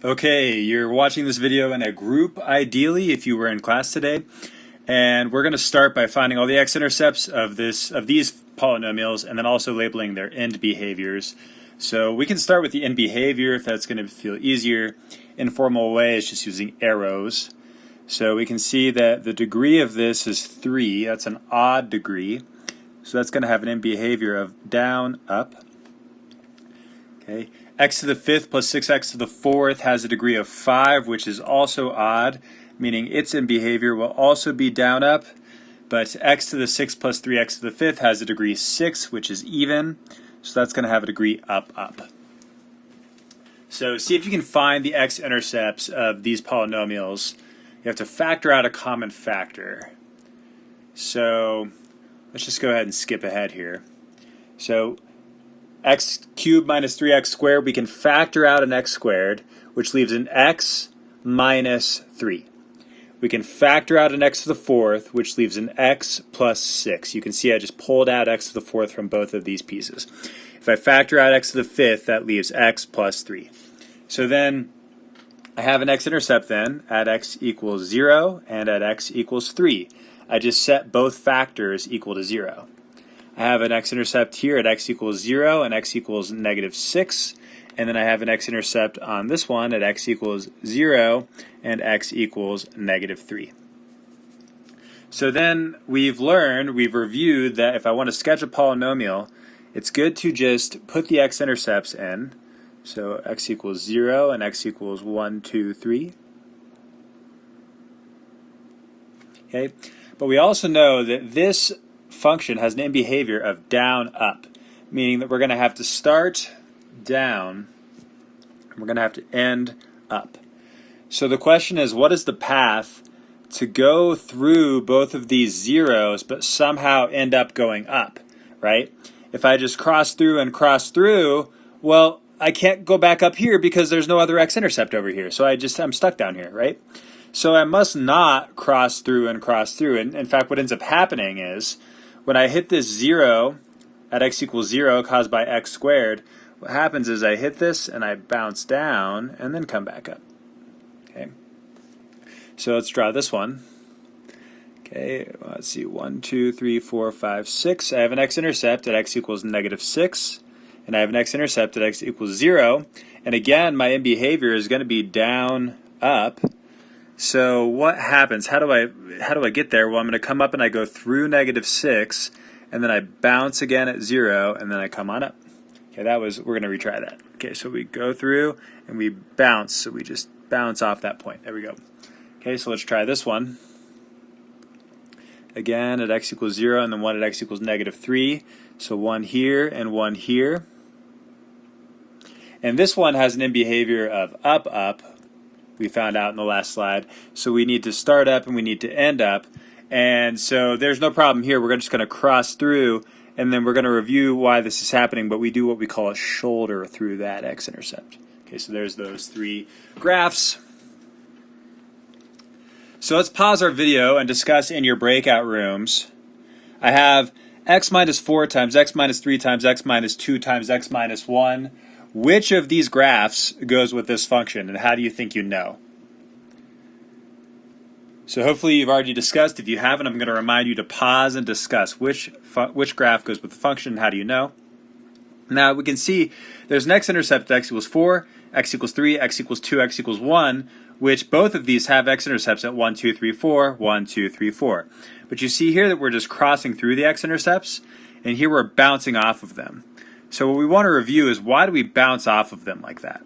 Okay, you're watching this video in a group, ideally, if you were in class today. And we're going to start by finding all the x-intercepts of these polynomials and then also labeling their end behaviors. So we can start with the end behavior if that's going to feel easier. Informal way is just using arrows. So we can see that the degree of this is 3. That's an odd degree. So that's going to have an end behavior of down, up. Okay. X to the 5th plus 6x to the 4th has a degree of 5, which is also odd, meaning its end behavior will also be down, up. But x to the 6th plus 3x to the 5th has a degree 6, which is even. So that's going to have a degree up, up. So see if you can find the x-intercepts of these polynomials. You have to factor out a common factor. So let's just go ahead and skip ahead here. So x cubed minus 3x squared, we can factor out an x squared, which leaves an x minus 3. We can factor out an x to the 4th, which leaves an x plus 6. You can see I just pulled out x to the 4th from both of these pieces. If I factor out x to the 5th, that leaves x plus 3. So then I have an x-intercept then at x equals 0 and at x equals 3. I just set both factors equal to 0. I have an x-intercept here at x equals 0 and x equals negative 6. And then I have an x-intercept on this one at x equals 0 and x equals negative 3. So then we've reviewed that if I want to sketch a polynomial, it's good to just put the x-intercepts in. So x equals 0 and x equals 1, 2, 3. Okay, but we also know that this function has an end behavior of down, up, meaning that we're going to have to start down and we're going to have to end up. So the question is, what is the path to go through both of these zeros but somehow end up going up, right? If I just cross through and cross through, well, I can't go back up here because there's no other x-intercept over here. So I'm stuck down here, right? So I must not cross through and cross through. And in fact, what ends up happening is when I hit this 0 at x equals 0 caused by x squared, what happens is I hit this and I bounce down and then come back up. Okay. So let's draw this one. Okay, let's see, 1, 2, 3, 4, 5, 6. I have an x-intercept at x equals negative 6. And I have an x-intercept at x equals 0. And again, my end behavior is going to be down, up. So what happens? How do I get there? Well, I'm going to come up and I go through negative 6, and then I bounce again at 0, and then I come on up. Okay, we're going to retry that. Okay, so we go through and we bounce. So we just bounce off that point. There we go. Okay, so let's try this one. Again, at x equals 0, and then 1 at x equals negative 3. So 1 here and 1 here. And this one has an end behavior of up, up. We found out in the last slide. So we need to start up and we need to end up. And so there's no problem here. We're just going to cross through, and then we're going to review why this is happening, but we do what we call a shoulder through that x-intercept. Okay, so there's those 3 graphs. So let's pause our video and discuss in your breakout rooms. I have x minus 4 times x minus 3 times x minus 2 times x minus 1. Which of these graphs goes with this function, and how do you think you know? So hopefully you've already discussed. If you haven't, I'm going to remind you to pause and discuss which graph goes with the function, and how do you know? Now we can see there's an x-intercept at x equals 4, x equals 3, x equals 2, x equals 1, which both of these have x-intercepts at 1, 2, 3, 4, 1, 2, 3, 4. But you see here that we're just crossing through the x-intercepts, and here we're bouncing off of them. So what we want to review is, why do we bounce off of them like that?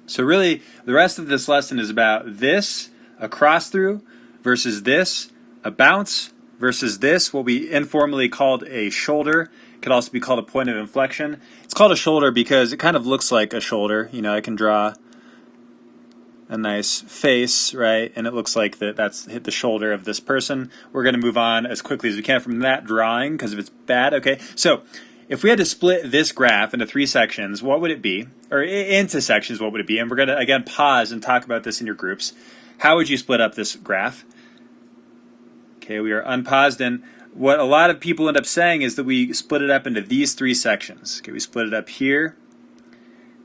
So really, the rest of this lesson is about this, a cross through, versus this, a bounce, versus this, what we informally called a shoulder. It could also be called a point of inflection. It's called a shoulder because it kind of looks like a shoulder. You know, I can draw a nice face, right? And it looks like that's hit the shoulder of this person. We're going to move on as quickly as we can from that drawing, because if it's bad, okay. So if we had to split this graph into 3 sections, what would it be? Or into sections, what would it be? And we're going to, again, pause and talk about this in your groups. How would you split up this graph? Okay, we are unpaused, and what a lot of people end up saying is that we split it up into these 3 sections. Okay, we split it up here,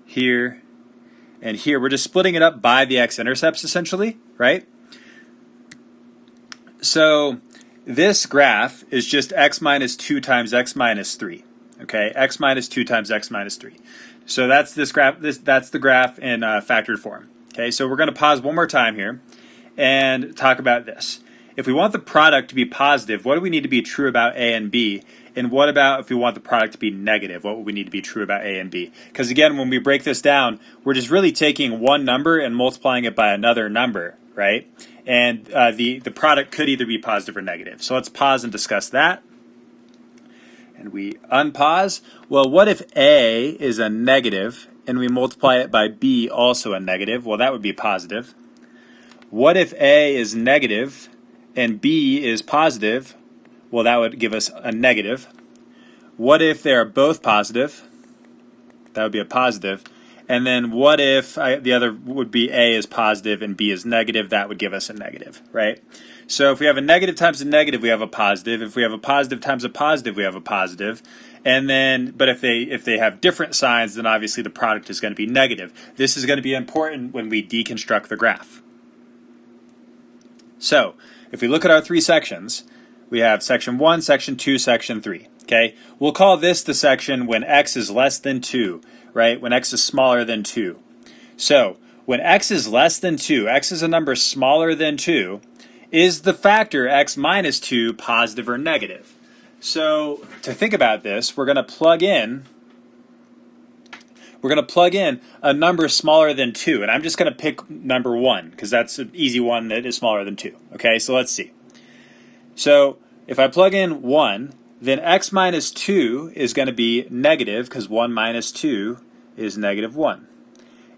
here, And here we're just splitting it up by the x-intercepts essentially, right? So this graph is just x minus 2 times x minus 3. Okay, x minus 2 times x minus 3. So that's this graph. That's the graph in factored form. Okay, so we're going to pause one more time here and talk about this. If we want the product to be positive, what do we need to be true about a and b? And what about if we want the product to be negative? What would we need to be true about a and b? Because again, when we break this down, we're just really taking one number and multiplying it by another number, right? And the product could either be positive or negative. So let's pause and discuss that. And we unpause. Well, what if a is a negative and we multiply it by b, also a negative? Well, that would be positive. What if a is negative and b is positive? Well, that would give us a negative. What if they are both positive? That would be a positive. And then what if the other would be a is positive and b is negative? That would give us a negative, right? So if we have a negative times a negative, we have a positive. If we have a positive times a positive, we have a positive. And then, but if they have different signs, then obviously the product is going to be negative. This is going to be important when we deconstruct the graph. So if we look at our three sections, we have section 1, section 2, section 3. Okay, we'll call this the section when x is less than 2, right? When x is smaller than 2. So when x is less than 2, x is a number smaller than 2, is the factor x minus 2 positive or negative? So to think about this, we're going to plug in a number smaller than 2, and I'm just going to pick number 1 because that's an easy one that is smaller than 2. Okay, so let's see. So if I plug in 1, then x minus 2 is going to be negative because 1 minus 2 is negative 1.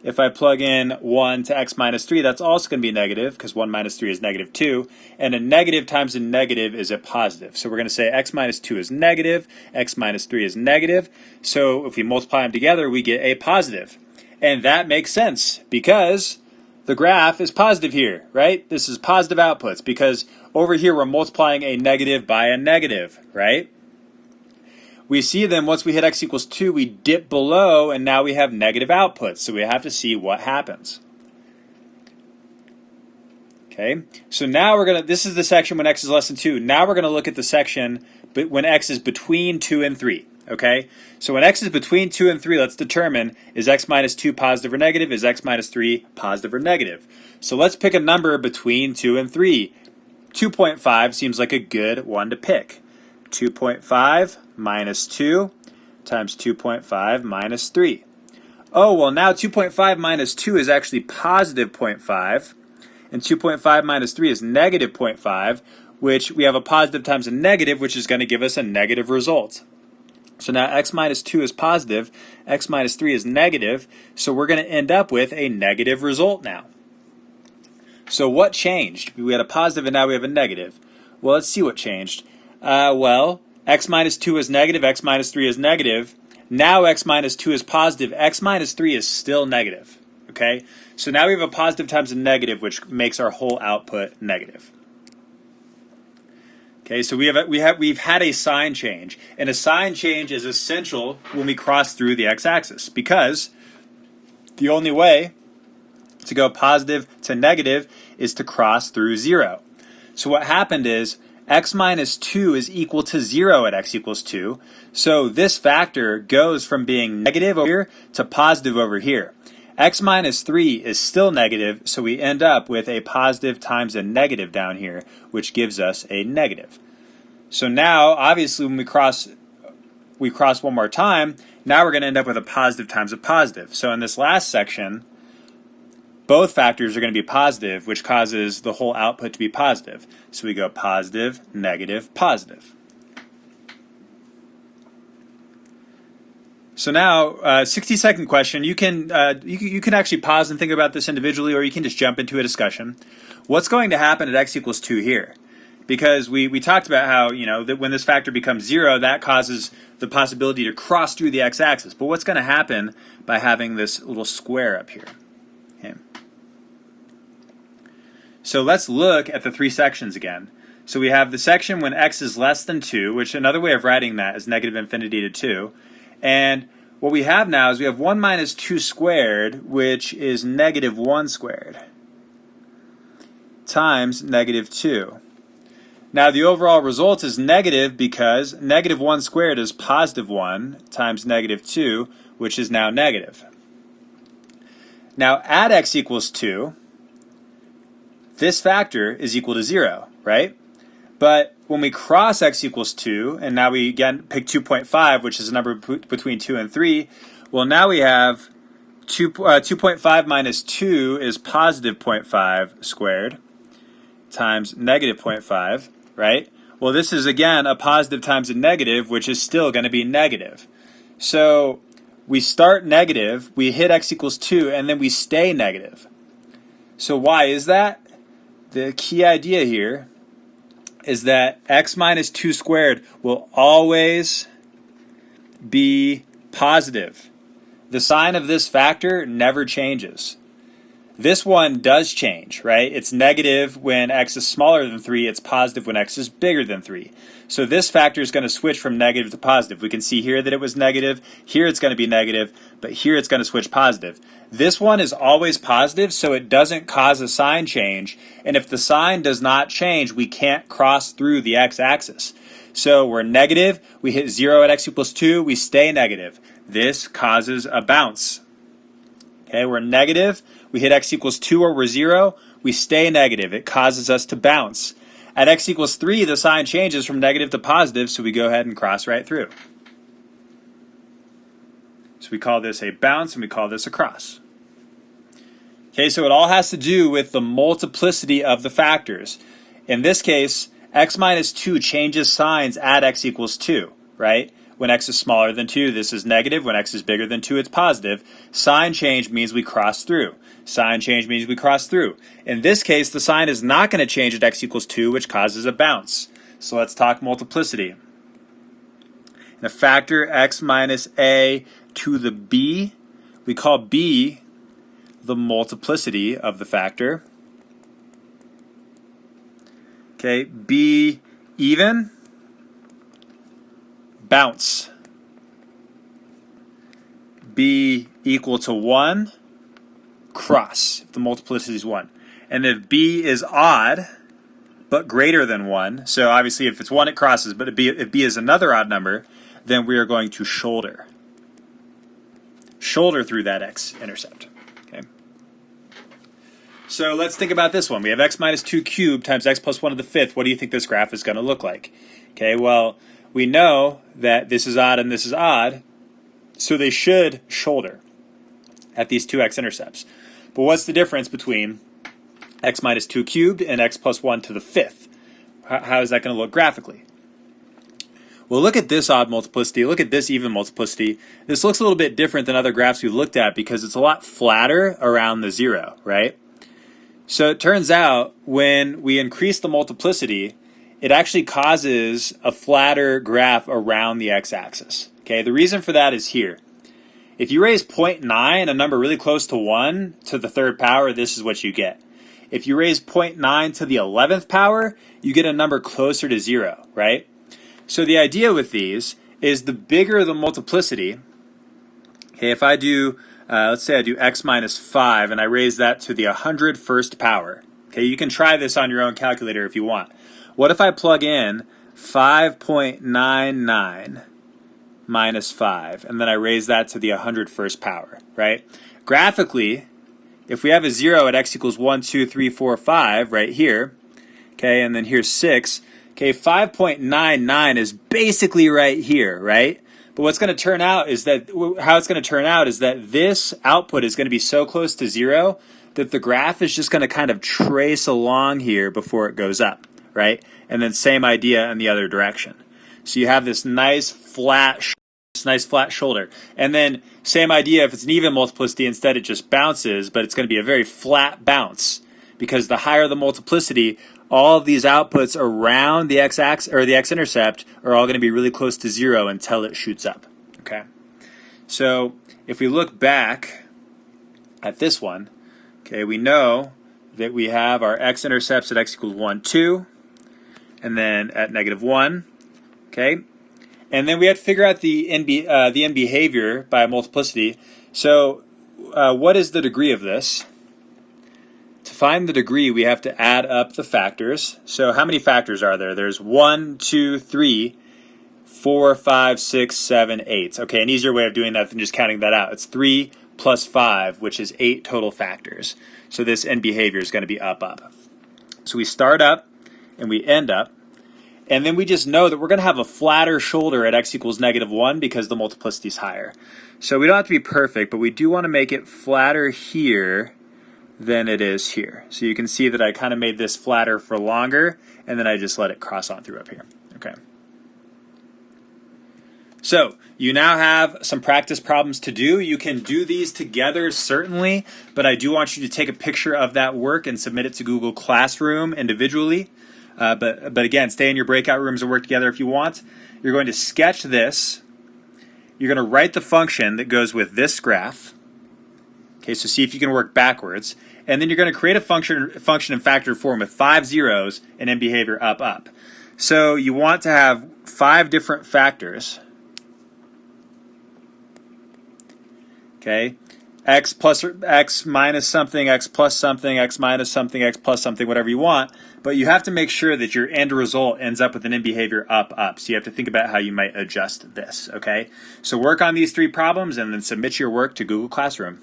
If I plug in 1 to x minus 3, that's also going to be negative because 1 minus 3 is negative 2. And a negative times a negative is a positive. So we're going to say x minus 2 is negative, x minus 3 is negative. So if we multiply them together, we get a positive. And that makes sense because the graph is positive here, right? This is positive outputs because over here we're multiplying a negative by a negative, right? We see then once we hit x equals 2, we dip below and now we have negative outputs. So we have to see what happens. Okay, so now we're going to, this is the section when x is less than 2. Now we're going to look at the section when x is between 2 and 3. Okay, so when x is between 2 and 3, let's determine, is x minus 2 positive or negative? Is x minus 3 positive or negative? So let's pick a number between 2 and 3. 2.5 seems like a good one to pick. 2.5 minus 2 times 2.5 minus 3. Oh, well now 2.5 minus 2 is actually positive 0.5, and 2.5 minus 3 is negative 0.5, which we have a positive times a negative, which is going to give us a negative result. So now x minus 2 is positive, x minus 3 is negative, so we're going to end up with a negative result now. So what changed? We had a positive and now we have a negative. Well, let's see what changed. Well, x minus 2 is negative, x minus 3 is negative. Now x minus 2 is positive, x minus 3 is still negative. Okay, so now we have a positive times a negative, which makes our whole output negative. Okay, so we've had a sign change, and a sign change is essential when we cross through the x-axis because the only way to go positive to negative is to cross through 0. So what happened is x minus 2 is equal to 0 at x equals 2. So this factor goes from being negative over here to positive over here. X minus 3 is still negative, so we end up with a positive times a negative down here, which gives us a negative. So now, obviously, when we cross one more time, now we're going to end up with a positive times a positive. So in this last section, both factors are going to be positive, which causes the whole output to be positive. So we go positive, negative, positive. So now, 60-second question. You can actually pause and think about this individually, or you can just jump into a discussion. What's going to happen at x equals 2 here? Because we talked about how, that when this factor becomes 0, that causes the possibility to cross through the x-axis. But what's going to happen by having this little square up here? Okay. So let's look at the three sections again. So we have the section when x is less than 2, which another way of writing that is negative infinity to 2. And what we have now is we have 1 minus 2 squared, which is negative 1 squared, times negative 2. Now the overall result is negative because negative 1 squared is positive 1 times negative 2, which is now negative. Now at x equals 2, this factor is equal to 0, right? But when we cross x equals 2, and now we again pick 2.5, which is a number between 2 and 3, well now we have 2.5 minus 2 is positive 0.5 squared times negative 0.5, right? Well, this is again a positive times a negative, which is still going to be negative. So we start negative, we hit x equals 2, and then we stay negative. So why is that? The key idea here is that x minus 2 squared will always be positive. The sign of this factor never changes. This one does change, right? It's negative when x is smaller than 3. It's positive when x is bigger than 3. So this factor is going to switch from negative to positive. We can see here that it was negative. Here it's going to be negative. But here it's going to switch positive. This one is always positive, so it doesn't cause a sign change. And if the sign does not change, we can't cross through the x-axis. So we're negative. We hit 0 at x equals 2. We stay negative. This causes a bounce. Okay, we're negative. We hit x equals 2 or we're 0. We stay negative. It causes us to bounce. At x equals 3, the sign changes from negative to positive, so we go ahead and cross right through. So we call this a bounce and we call this a cross. Okay, so it all has to do with the multiplicity of the factors. In this case, x minus 2 changes signs at x equals 2, right? When x is smaller than 2, this is negative. When x is bigger than 2, it's positive. Sign change means we cross through. Sign change means we cross through. In this case, the sign is not going to change at x equals 2, which causes a bounce. So let's talk multiplicity. In a factor x minus a to the b, we call b the multiplicity of the factor. Okay, b even, bounce. B equal to 1, cross, if the multiplicity is 1. And if b is odd, but greater than 1, so obviously if it's 1 it crosses, but if b is another odd number, then we are going to shoulder. Shoulder through that x-intercept. Okay. So let's think about this one. We have x minus 2 cubed times x plus 1 to the 5th. What do you think this graph is going to look like? Okay, well, we know that this is odd and this is odd, so they should shoulder at these two x-intercepts. But what's the difference between x minus 2 cubed and x plus 1 to the 5th? How is that going to look graphically? Well, look at this odd multiplicity. Look at this even multiplicity. This looks a little bit different than other graphs we've looked at because it's a lot flatter around the 0, right? So it turns out when we increase the multiplicity, it actually causes a flatter graph around the x-axis. Okay, the reason for that is here. If you raise 0.9, a number really close to 1, to the 3rd power, this is what you get. If you raise 0.9 to the 11th power, you get a number closer to 0, right? So the idea with these is the bigger the multiplicity, okay, if I do, let's say I do x minus 5 and I raise that to the 101st power. Okay, you can try this on your own calculator if you want. What if I plug in 5.99 minus 5 and then I raise that to the 101st power, right? Graphically, if we have a 0 at x equals 1, 2, 3, 4, 5 right here, okay, and then here's 6, okay, 5.99 is basically right here, right? But what's going to turn out is that, how it's going to turn out is that this output is going to be so close to 0 that the graph is just going to kind of trace along here before it goes up, right? And then same idea in the other direction. So you have this nice flat shoulder. And then same idea if it's an even multiplicity, instead it just bounces, but it's going to be a very flat bounce because the higher the multiplicity, all of these outputs around the x-axis or the x-intercept are all going to be really close to 0 until it shoots up. Okay. So if we look back at this one, okay, we know that we have our x-intercepts at x equals 1, 2, and then at negative 1, okay? And then we have to figure out the end behavior by multiplicity. So what is the degree of this? To find the degree, we have to add up the factors. So how many factors are there? There's 1, 2, 3, 4, 5, 6, 7, 8. Okay, an easier way of doing that than just counting that out. It's 3 plus 5, which is 8 total factors. So this end behavior is going to be up, up. So we start up and we end up. And then we just know that we're going to have a flatter shoulder at x equals -1 because the multiplicity is higher. So we don't have to be perfect, but we do want to make it flatter here than it is here. So you can see that I kind of made this flatter for longer, and then I just let it cross on through up here. Okay. So you now have some practice problems to do. You can do these together, certainly, but I do want you to take a picture of that work and submit it to Google Classroom individually. But again, stay in your breakout rooms and work together if you want. You're going to sketch this. You're going to write the function that goes with this graph. Okay, so see if you can work backwards. And then you're going to create a function in factor form with 5 zeros and end behavior up, up. So you want to have 5 different factors. Okay, x plus or x minus something, x plus something, x minus something, x plus something, whatever you want. But you have to make sure that your end result ends up with an end behavior up, up. So you have to think about how you might adjust this, okay? So work on these 3 problems and then submit your work to Google Classroom.